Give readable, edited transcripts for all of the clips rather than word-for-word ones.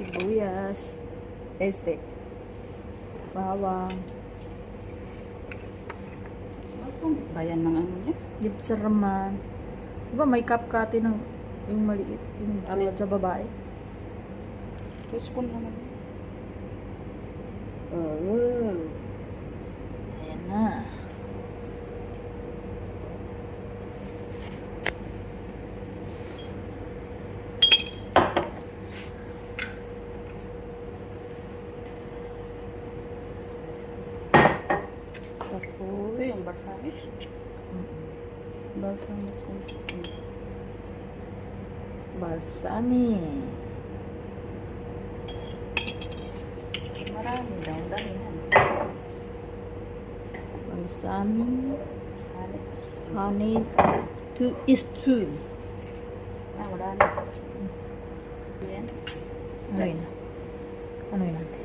sibuyas, bawang, Bayan ng ano niya. gipsarman. Diba may kapkati ng yung maliit, yung tulad sa babae? Spoon naman. Oh. Ayan na. Tapos, Ito yung balsamic. balsamic balsamic. Marami daw. Dami yan. Balsamic. Halit. Honey. 2:2. Wala na. Yan. Ano yun? Ano yun natin?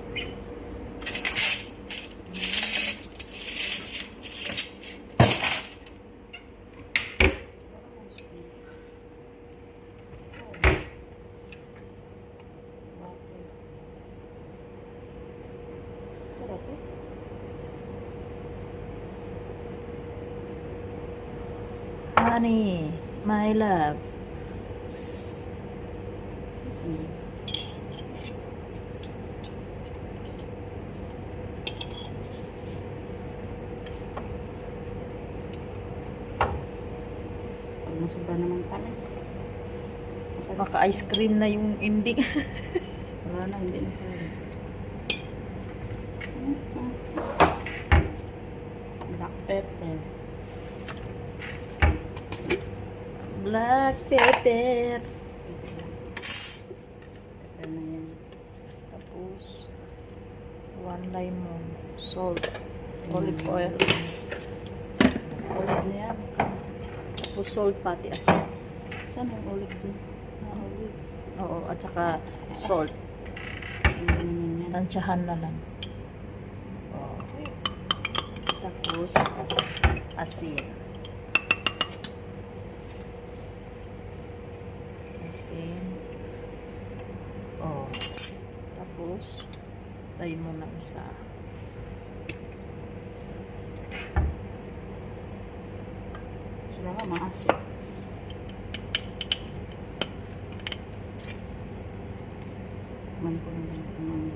Honey, my love. Pag nasubra naman tamis. Baka ice cream na yung ending. Wala na, hindi na sabi. Black pepper. Black pepper. Pepper na yan. Tapos, 1 lemon. Salt. Olive oil. Olive na yan. Tapos salt pati asin. Saan yung olive din? Olive. Oo, at saka salt. Yan. Tansyahan na lang. Okay. Tapos, asin. Asin. Oh. Tapos, tayo mo ng isa. Sila nga maasin. Man ko ng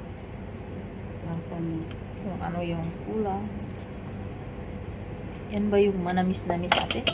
lasa niya. Kung ano yung kulang. Yan ba yung manamis-namis ate?